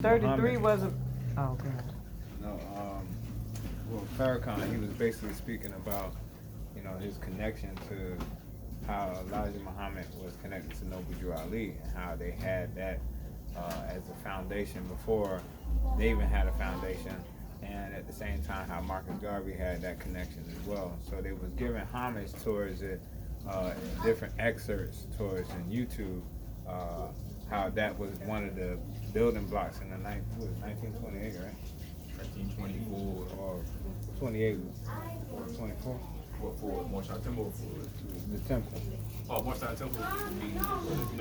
33 Muhammad. wasn't. Oh, God. No, well, Farrakhan, he was basically speaking about, his connection to how Elijah Muhammad was connected to Noble Drew Ali and how they had that as a foundation before they even had a foundation, and at the same time how Marcus Garvey had that connection as well. So they was giving homage towards it, different excerpts towards in YouTube, how that was one of the building blocks in the 1928, right? 1924. Or 28 or 24? For Morshan Temple. For The temple. Morshan Temple would be,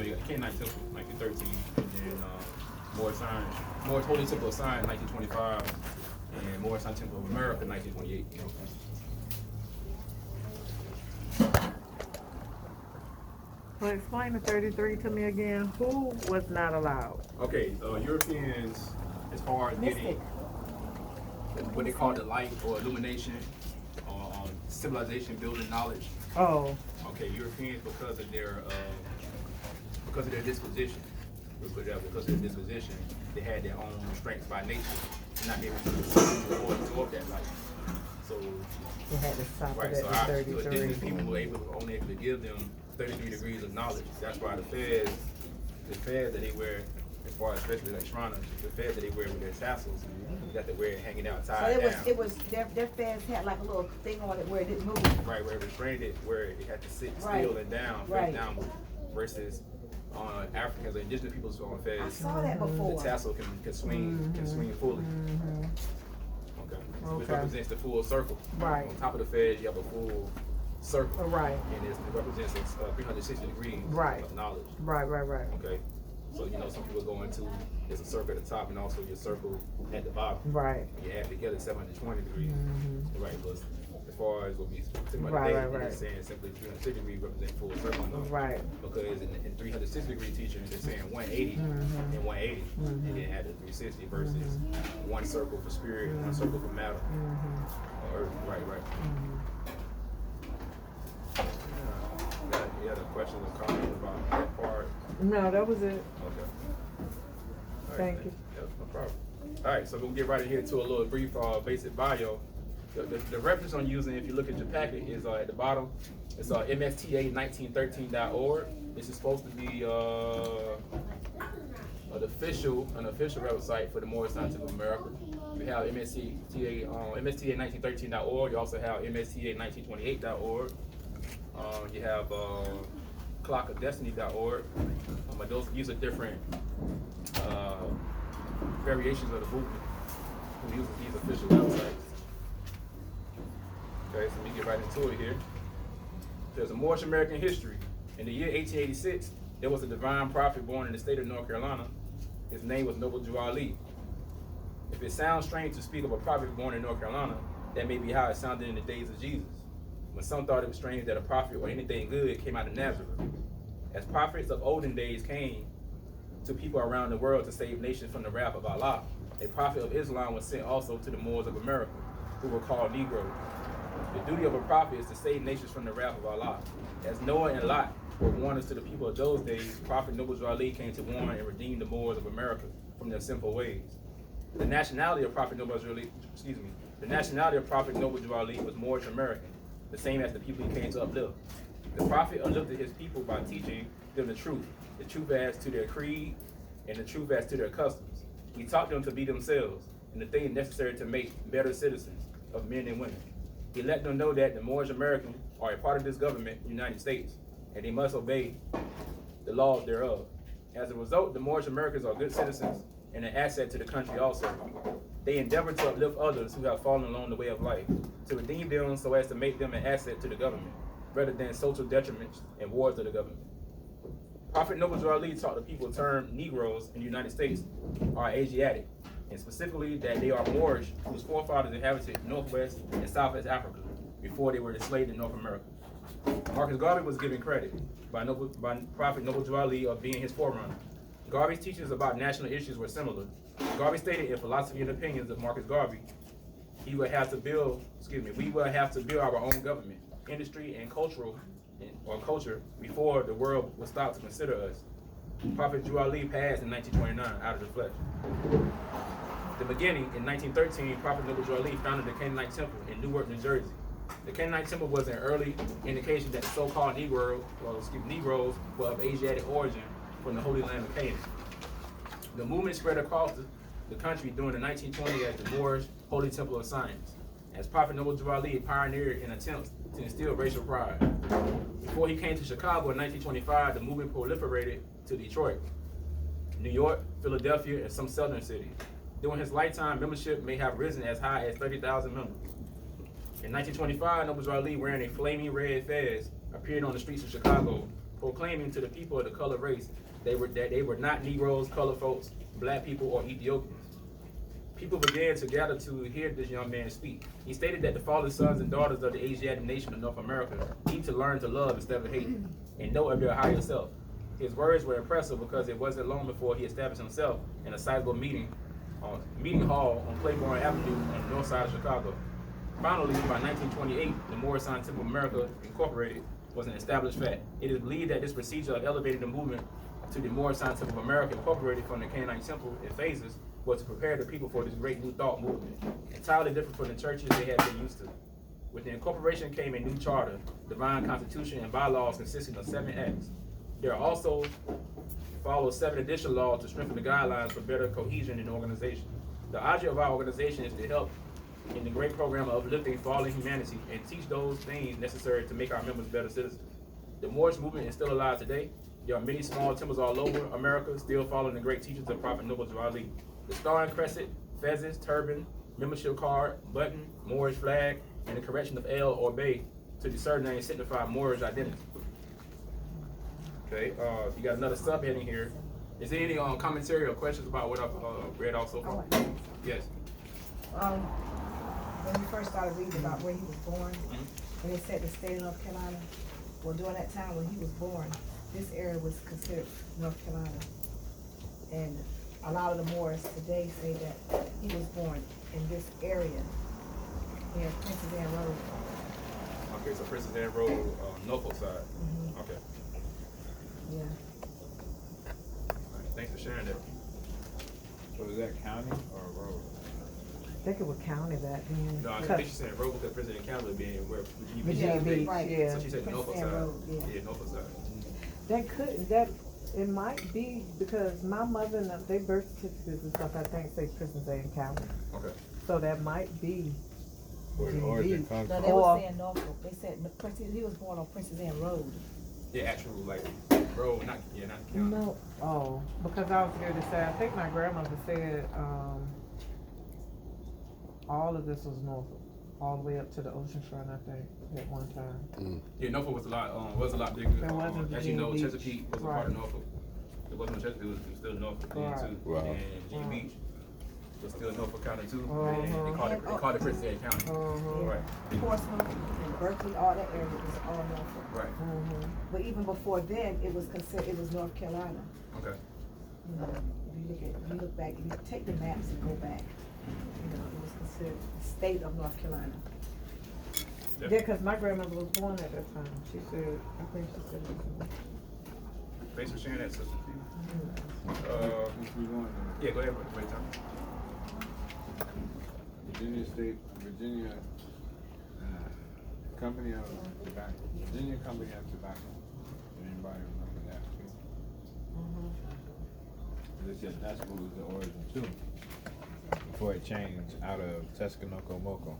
you got Kenite Temple, 1913, and then Moore Holy Temple of Science, 1925, and Morshan Temple of America, 1928. Well, explain the 33 to me again. Who was not allowed? Okay, Europeans, as far as getting what they call the light or illumination, or civilization building knowledge. Oh, Okay, Europeans because of their disposition, they had their own strengths by nature, not able to absorb that light. So you had to stop right, it so at our 33. indigenous people were only able to give them 33 degrees of knowledge. That's why the feds that they wear, as far as especially like Shriners, the feds that they wear with their tassels, you got to wear it hanging out tied So down. it was their feds had like a little thing on it where it didn't move. Right, where it restrained it, where it had to sit Right. still and down, face Right. downward, versus Africans or indigenous peoples on I feds, saw that the before. tassel can swing fully. Okay. So which Okay. represents the full circle. Right. On top of the feds, you have a full circle. Right. And it represents 360 degrees Right. of knowledge. Right. Okay. So some people go into there's a circle at the top and also your circle at the bottom. Right. You add together 720 degrees. Right. But as far as what we talking about Right, today, right, it's saying simply 360 degrees represent full circle. Right. Because in 360 degree teaching, they're saying 180 and 180, and then add the 360 versus one circle for spirit, one circle for matter, or earth. Right. You had a question or comment about that part? No, that was it. Okay. All right, Thank you. Yeah, no problem. All right, so we'll get right in here to a little brief basic bio. The reference I'm using, if you look at your packet, is at the bottom. It's msta1913.org. This is supposed to be an official website for the Moorish Scientific of America. We have msta1913.org. You also have msta1928.org. You have clockofdestiny.org. But these are different variations of the movement who uses these official websites. Okay, so let me get right into it here. There's a Moorish American history. In the year 1886, there was a divine prophet born in the state of North Carolina. His name was Noble Drew Ali. If it sounds strange to speak of a prophet born in North Carolina, that may be how it sounded in the days of Jesus, when some thought it was strange that a prophet or anything good came out of Nazareth. As prophets of olden days came to people around the world to save nations from the wrath of Allah, a prophet of Islam was sent also to the Moors of America, who were called Negroes. The duty of a prophet is to save nations from the wrath of Allah. As Noah and Lot were warners to the people of those days, Prophet Noble Drew Ali came to warn and redeem the Moors of America from their sinful ways. The nationality of Prophet Noble Drew Ali, was Moorish American, the same as the people he came to uplift. The prophet uplifted his people by teaching them the truth as to their creed and the truth as to their customs. He taught them to be themselves and the things necessary to make better citizens of men and women. He let them know that the Moorish Americans are a part of this government, the United States, and they must obey the laws thereof. As a result, the Moorish Americans are good citizens and an asset to the country also. They endeavor to uplift others who have fallen along the way of life, to redeem them so as to make them an asset to the government, rather than social detriments and wars to the government. Prophet Noble Drew Ali taught the people the term Negroes in the United States are Asiatic, and specifically that they are Moorish whose forefathers inhabited Northwest and Southwest Africa before they were enslaved in North America. Marcus Garvey was given credit by Prophet Noble Drew Ali of being his forerunner. Garvey's teachings about national issues were similar. Garvey stated in Philosophy and Opinions of Marcus Garvey, we will have to build our own government, industry, and culture before the world will stop to consider us. Prophet Drew Ali passed in 1929 out of the flesh. The beginning, in 1913, Prophet Noble Drew Ali founded the Canaanite Temple in Newark, New Jersey. The Canaanite Temple was an early indication that the so-called Negroes were of Asiatic origin from the Holy Land of Canaan. The movement spread across the country during the 1920s as the Moorish Holy Temple of Science, as Prophet Noble Drew Ali pioneered in attempts to instill racial pride. Before he came to Chicago in 1925, the movement proliferated to Detroit, New York, Philadelphia, and some southern cities. During his lifetime, membership may have risen as high as 30,000 members. In 1925, Noble Drew Ali, wearing a flaming red fez, appeared on the streets of Chicago, proclaiming to the people of the colored race that they were not Negroes, colored folks, black people, or Ethiopians. People began to gather to hear this young man speak. He stated that the fallen sons and daughters of the Asiatic nation of North America need to learn to love instead of hate, and know of their higher self. His words were impressive because it wasn't long before he established himself in a sizable meeting hall on Claiborne Avenue on the north side of Chicago. Finally, by 1928, the Moorish Temple of America Incorporated was an established fact. It is believed that this procedure of elevating the movement to the Moorish Temple of America Incorporated from the Canaanite Temple in phases was to prepare the people for this great new thought movement, entirely different from the churches they had been used to. With the incorporation came a new charter, divine constitution, and bylaws consisting of 7 acts. There are also followed 7 additional laws to strengthen the guidelines for better cohesion in the organization. The object of our organization is to help in the great program of uplifting fallen humanity and teach those things necessary to make our members better citizens. The Moorish movement is still alive today. There are many small temples all over America still following the great teachings of Prophet Noble Drew Ali. The star and crescent, fezes, turban, membership card, button, Moorish flag, and the correction of L or Bay to the surname signify Moorish identity. Okay, you got another subheading here. Is there any commentary or questions about what I've read off so far? Yes. When we first started reading about where he was born, and it said the state of North Carolina, well, during that time when he was born, this area was considered North Carolina. And a lot of the Moors today say that he was born in this area, near Princess Anne Road. Okay, so Princess Anne Road, Norfolk side. Okay. Yeah. All right, thanks for sharing that. So is that county or road? I think it was county back then. No, I think she said Road because President County being where Virginia Beach, right. yeah. So she said Princess Norfolk Anne side. Road, yeah. Norfolk side. It might be because my mother and they birth certificates and stuff, I think say Princess Anne County. Okay. So that might be Where the Virginia origin Beach. comes No, from? they Or- were saying Norfolk. They said he was born on Princess Anne Road. Yeah, actual like road, not the county. No, oh, because I was here to say, I think my grandmother said, all of this was Norfolk, all the way up to the ocean front, I think, at one time. Yeah, Norfolk was a lot bigger. It wasn't As you know, Virginia Beach. Chesapeake was a part of Norfolk. It wasn't Chesapeake, it was still Norfolk then Right. too. Wow. And Virginia Beach was still Norfolk County too. Uh-huh. And they called it Princess Anne County. Right. Portsmouth and Berkeley, all that area was all Norfolk. Right. But even before then, it was North Carolina. Okay. You know, if you look back, if you take the maps and go back, you know, it was considered the state of North Carolina. Yeah, because my grandmother was born at that time. She said, I think she said it was. Thanks for sharing that, sister. Since we going to Yeah, go ahead, brother. Wait, time. Virginia Company of Tobacco. Virginia Company of Tobacco. Anybody remember that too? They said that's what was the origin too. Before it changed out of Tescanoco-Moco.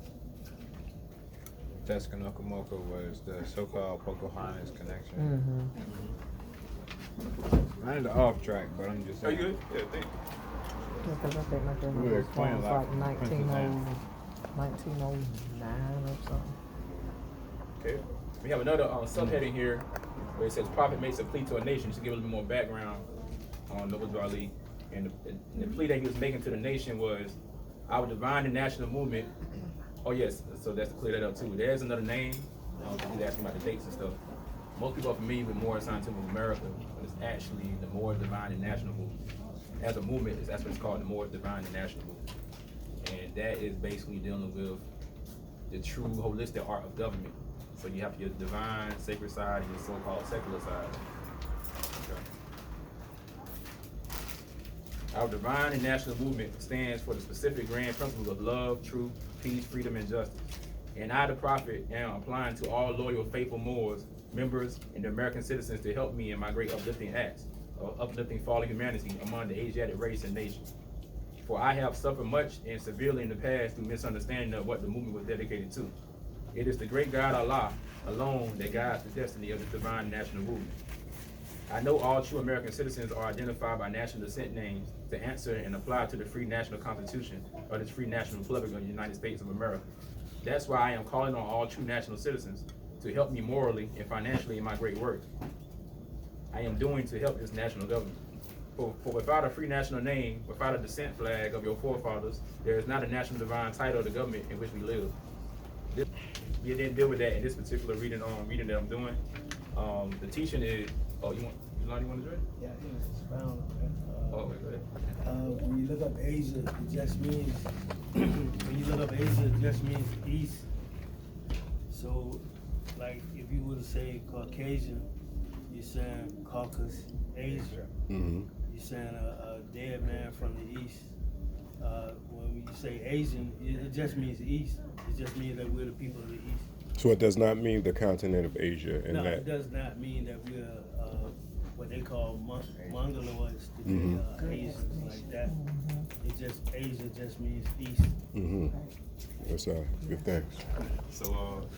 Tescanoco-Moco was the so-called Pocahontas connection. Kind of off track, but I'm just Are saying. you good? Yeah, thank you. Because I think my We grandmother were was born explaining like like Princess Anne. 1909 or something. Okay. We have another subheading here where it says Prophet makes a plea to a nation. Just to give a little bit more background on Noble Drew Ali. And the plea that he was making to the nation was, I would divine the national movement. Oh yes, so that's to clear that up too. There's another name. He's asking about the dates and stuff. Most people are familiar with Moorish Temple of America, but it's actually the Moorish Divine and National Movement. As a movement, that's what it's called, the Moorish Divine and National Movement. And that is basically dealing with the true holistic art of government. So you have your divine, sacred side, and your so-called secular side. Okay. Our divine and national movement stands for the specific grand principles of love, truth, peace, freedom, and justice. And I, the prophet, am applying to all loyal, faithful Moors, members, and the American citizens to help me in my great uplifting acts of uplifting fallen humanity among the Asiatic race and nation. For I have suffered much and severely in the past through misunderstanding of what the movement was dedicated to. It is the great God Allah alone that guides the destiny of the divine national movement. I know all true American citizens are identified by national descent names to answer and apply to the free national constitution of the free national republic of the United States of America. That's why I am calling on all true national citizens to help me morally and financially in my great work I am doing to help this national government. For without a free national name, without a descent flag of your forefathers, there is not a national divine title of the government in which we live. You didn't deal with that in this particular reading that I'm doing. The teaching is, you want to do it? Yeah, it's found. Go ahead. When you look up Asia, it just means it just means east. So, like if you were to say Caucasian, you're saying Caucasus, Asia. Mm-hmm. You're saying a dead man from the east. When you say Asian, it just means east. It just means that we're the people of the east. So it does not mean the continent of Asia and No, that. it does not mean that we're what they call Mongoloids, Asians like that. It just Asia just means east. Mm-hmm. That's good. Thanks. So,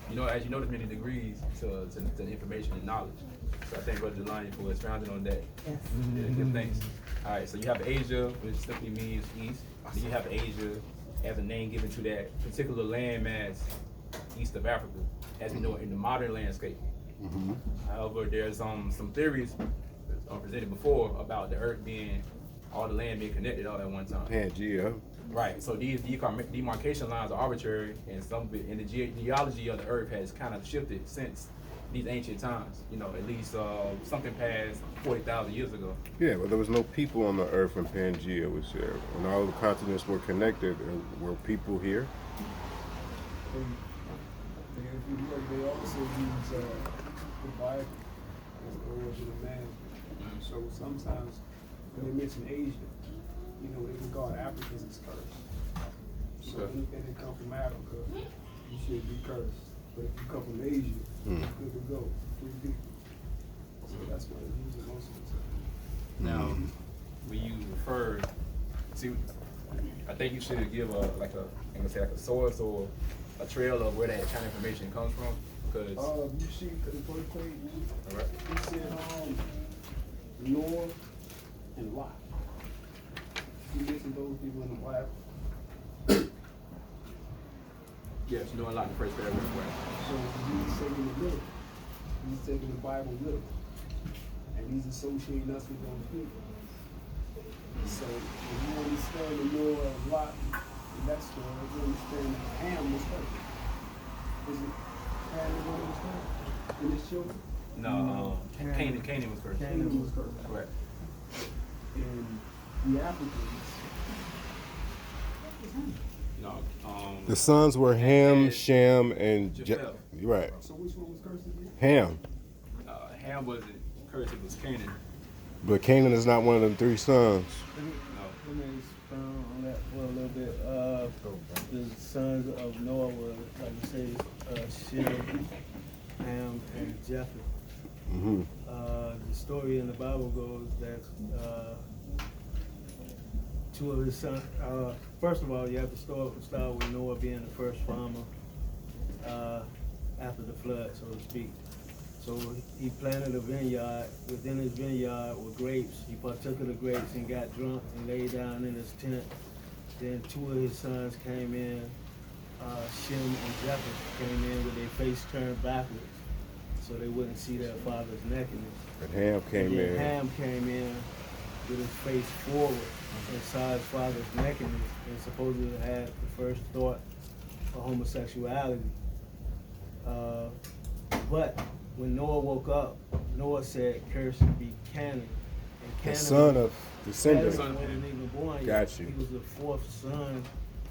as you know, there's many degrees to information and knowledge. So I thank Brother Jelani for expounding on that. Yes. Yeah, good things. All right, so you have Asia, which simply means east. Then you have Asia as a name given to that particular landmass east of Africa, as we know it in the modern landscape. Mm-hmm. However, there's some theories presented before about the Earth being, all the land being connected all at one time. Pangea. Right. So these demarcation lines are arbitrary, and some of it, and the geology of the Earth has kind of shifted since these ancient times. At least something past 40,000 years ago. Yeah, well, there was no people on the earth when Pangea was here. When all the continents were connected, were people here? And if you look, they also use the Bible as the origin of man. So sometimes when they mention Asia, they regard Africans as cursed. So anything that comes from Africa, you should be cursed. But if you come from Asia, you're good to go. Free people. So that's what they use it most of the time. Now, when you refer to, I think you should give a source or a trail of where that kind of information comes from, because. You see the first page. All right. He said Noah and Lot. He mentioned those people in the Bible. Yes, you know a lot in the first paragraph. Right? So he's taking the middle. He's taking the Bible middle. And he's associating us with those people. So if you understand the Noah and Lot in that story, you understand that Ham was cursed. Is it Ham the one who was cursed in this children? No, Canaan was cursed. Canaan was cursed. Correct. And the Africans. No, The sons were Ham, Shem, and Japheth. Right. So which one was cursed again? Ham. Ham wasn't cursed, it was Canaan. But Canaan is not one of the three sons. Let me expound on that for a little bit. The sons of Noah were, like you say, Shem, Ham, and Japheth. Mm-hmm. The story in the Bible goes that two of his sons. First of all, you have to start with Noah being the first farmer after the flood, so to speak. So he planted a vineyard. Within his vineyard were grapes. He partook of the grapes and got drunk and lay down in his tent. Then two of his sons came in. Shem and Japheth came in with their face turned backwards, so they wouldn't see their father's nakedness. And Ham came in. Ham came in with his face forward and saw his father's nakedness and supposedly had the first thought of homosexuality. But when Noah woke up, Noah said, "Cursed be Canaan." And The Canaan son of descendant. wasn't even born yet. Got you. He was the fourth son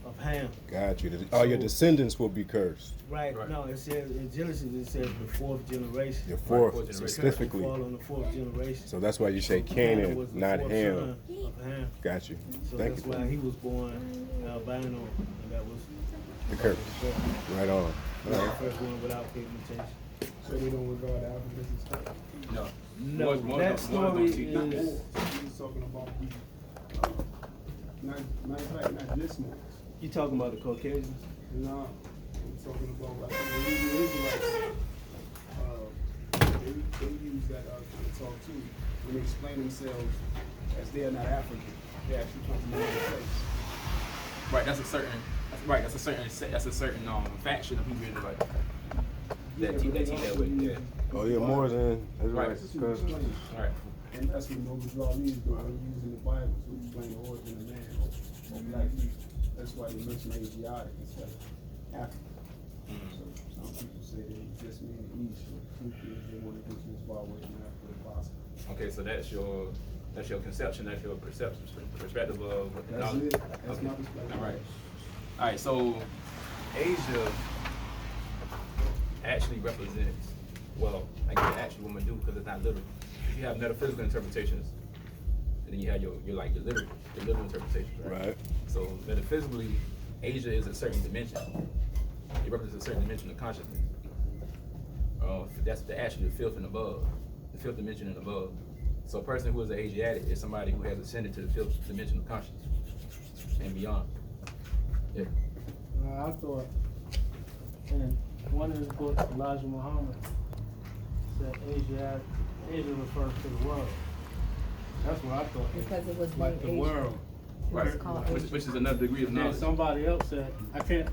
of Ham. Got you. All your descendants will be cursed. Right. Right. No, it says in Genesis it says the fourth generation. Your fourth fourth, generation. specifically. Fall on the fourth generation. So that's why you say So Canaan, was the not fourth Ham. son of Ham. Got you. So Thank that's you. why he was born albino, and that was The curse. Right on. All the right. first one without pigmentation. So they don't regard the Africans as stuff. No. No, that story Not is. more. He was talking about the, not, matter of fact, not this much. You talking about the Caucasians? No, I'm talking about, I think the Hebrew Israelites, they use that kind of talk too, when they explain themselves as they are not African, they actually come from another place. Right, that's a certain faction of Hebrew Israelites that teach that way. Yeah. Oh, yeah, more than Right. Israelites. That's what Cause he explains. All right. And that's what Noble Drawlees do, using the Bible to explain the origin of man or black people. That's why they mention Asiatic instead of African. So some people say they just mean the East, but the truth is they want to get you as far away from Africa as possible. Okay, so that's your conception, that's your perspective of what the That's knowledge. it. That's my perspective. All right. All right. So Asia actually represents. Well, I guess actually what I'm gonna do because it's not literal. You have metaphysical interpretations, and then you have your literal interpretation. right. So metaphysically, Asia is a certain dimension. It represents a certain dimension of consciousness. That's actually the fifth and above, the fifth dimension and above. So a person who is an Asiatic is somebody who has ascended to the fifth dimension of consciousness and beyond. Yeah. I thought in one of his books, Elijah Muhammad said Asia refers to the world. That's what I thought. Because it was like named the Asia. world. It was Right. called Which Asia. is another degree of And then knowledge. somebody else said, I can't,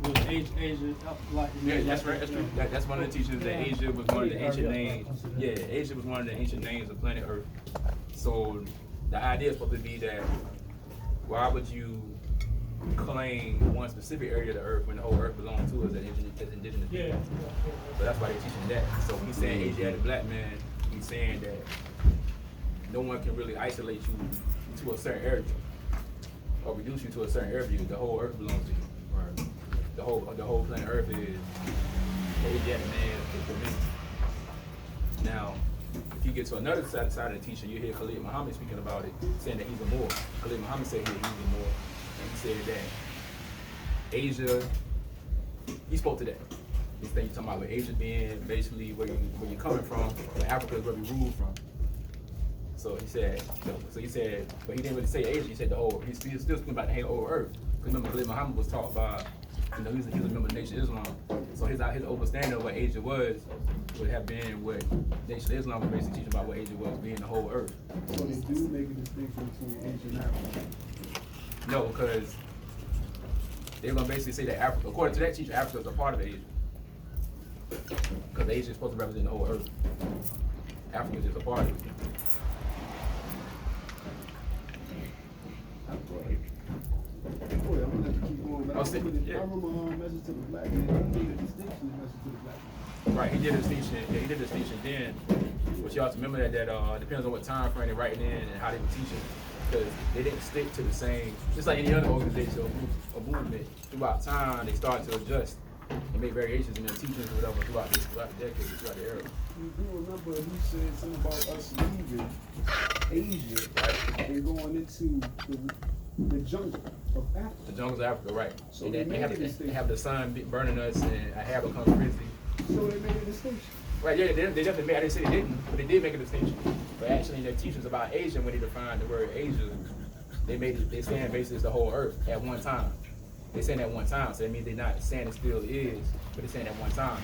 was Asia, like. Yeah, that's right. That's true. That's one of the teachings that Asia was one of the ancient names. Yeah, Asia was one of the ancient names of planet Earth. So the idea is supposed to be that why would you claim one specific area of the Earth when the whole Earth belongs to us as indigenous people? Yeah. So that's why they're teaching that. So he's saying Asiatic black man. He's saying that no one can really isolate you to a certain area or reduce you to a certain area. The whole Earth belongs to you. Right. The whole planet Earth is Asiatic man. Now, if you get to another side of the teaching, you hear Khalid Muhammad speaking about it, saying that he's a Moor. Khalid Muhammad said he's a Moor, and he said that Asia. He spoke to that. This thing you're talking about with Asia being basically where you're coming from, but Africa is where we rule from. So he said, but he didn't really say Asia. He said the whole. He's still speaking about the whole Earth. Because remember, Khalid Muhammad was taught by, he was a member of Nation of Islam. So his understanding of what Asia was would have been what Nation of Islam was basically teaching about what Asia was, being the whole Earth. So they do make a distinction between Asia and Africa. No, because they're gonna basically say that Africa, according to that teacher, Africa is a part of Asia. Because Asia is supposed to represent the whole Earth. Africa is just a part of it. Boy, I'm gonna have to keep going, but Oh, yeah. I remember Message to the Black Man. He made a distinction in Message to the Black Man. Right, he did a distinction. Yeah, he did a distinction then. But you have to remember that depends on what time frame they're writing in and how they were teaching. Because they didn't stick to the same, just like any other organization or movement. Throughout time, they started to adjust and make variations in their teachings or whatever throughout the decades, throughout the era. You do remember he said something about us leaving Asia and going into the jungle of Africa. The jungles of Africa, right. So And they they made have, a distinction. they have the sun burning us and Ahab becomes frizzy. So they made a distinction. Right, yeah, they definitely made, I didn't say they didn't, but they did make a distinction. But actually in their teachings about Asia, when they defined the word Asia, they saying basically it's the whole earth at one time. They're saying at one time, so that means they're not saying it still is, but they're saying at one time.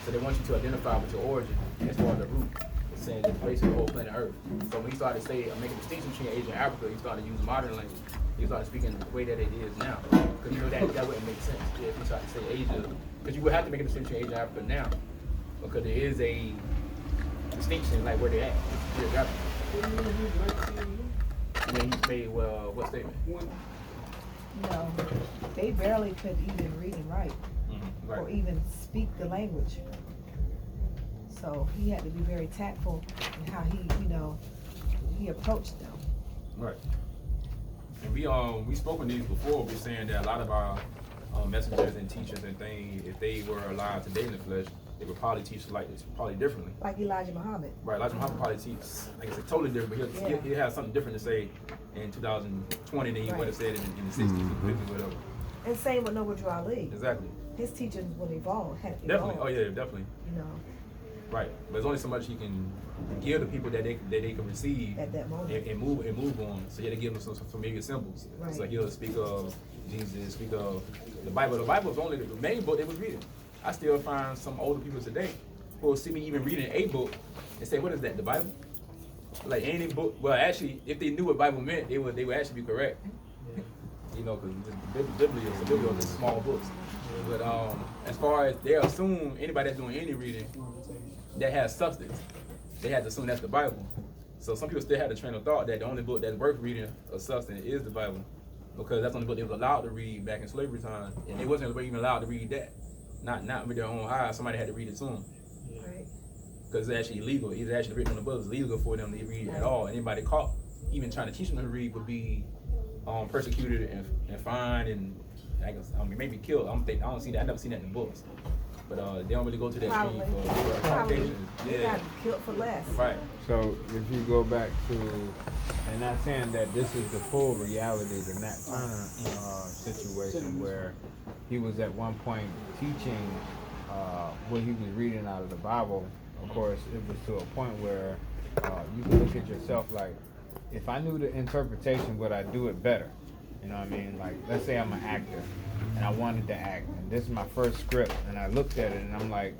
So they want you to identify with your origin as far as the root. It's saying it's basically the whole planet Earth. So when he started to say, make a distinction between Asia and Africa, he started using modern language. He started speaking the way that it is now. Because you know that wouldn't make sense if he started to say Asia. Because you would have to make a distinction between Asia and Africa now. Because there is a distinction like where they're at, geographically. And then he made, well, what statement? No, they barely could even read and write or Right. even speak the language. So he had to be very tactful in how he approached them. Right. And we spoke on these before. We're saying that a lot of our messengers and teachers and things, if they were alive today in the flesh, they would probably teach like this, probably differently. Like Elijah Muhammad. Right, Elijah Muhammad probably teach, like I said, totally different, but he'll have something different to say in 2020 than he would have said in the 60s or 50s, whatever. And same with Noble Drew Ali. Exactly. His teachings would evolve. Definitely. Oh yeah, definitely. You know. Right, but there's only so much he can give to people that they can receive At that moment. and move on. So you had to give them some familiar symbols. Right. So he'll speak of Jesus, speak of the Bible. The Bible is only the main book they was reading. I still find some older people today who will see me even reading a book and say, "What is that? The Bible?" Like any book. Well, actually, if they knew what Bible meant, they would actually be correct. You know, because the Biblios are small books. But as far as they assume anybody that's doing any reading that has substance, they have to assume that's the Bible. So some people still have the train of thought that the only book that's worth reading of substance is the Bible, because that's the only book they was allowed to read back in slavery time, and they wasn't even allowed to read that. Not with their own eyes. Somebody had to read it to them. Right. Because it's actually illegal. It's actually written on the book. It's illegal for them to read at all. Anybody caught even trying to teach them to read would be persecuted and fined and maybe killed. I don't see that. I never seen that in the books. But they don't really go to that Probably. street for provocation. They got killed for less. Right. So if you go back to, and not saying that this is the full reality, the Nat Turner situation where he was at one point teaching what he was reading out of the Bible. Of course, it was to a point where you can look at yourself like, if I knew the interpretation, would I do it better? You know what I mean? Like, let's say I'm an actor and I wanted to act, and this is my first script, and I looked at it and I'm like,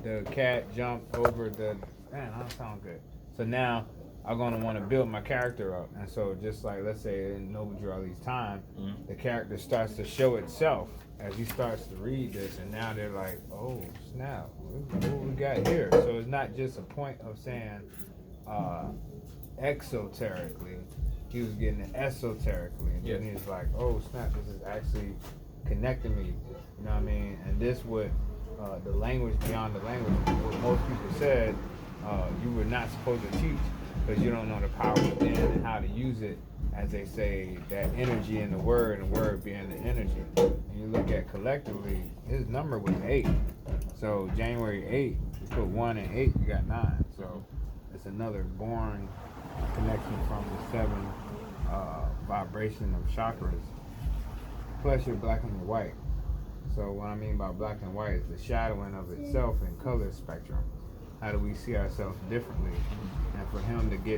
the cat jumped over the, man, that don't sound good. So now I'm gonna want to build my character up, and so just like, let's say in Noble Drew Ali's time, the character starts to show itself as he starts to read this, and now they're like, oh snap, what we got here? So it's not just a point of saying exoterically, he was getting it esoterically, and then he's like, oh snap, this is actually connecting me, you know what I mean? And this would, the language beyond the language, what most people said, you were not supposed to teach, because you don't know the power within and how to use it, as they say, that energy in the word, and word being the energy. And you look at collectively, his number was 8. So January 8, you put 1 and 8, you got 9. So it's another born connection from the 7 vibration of chakras. Plus you're black and you're white. So what I mean by black and white is the shadowing of itself in color spectrum. How do we see ourselves differently? And for him to get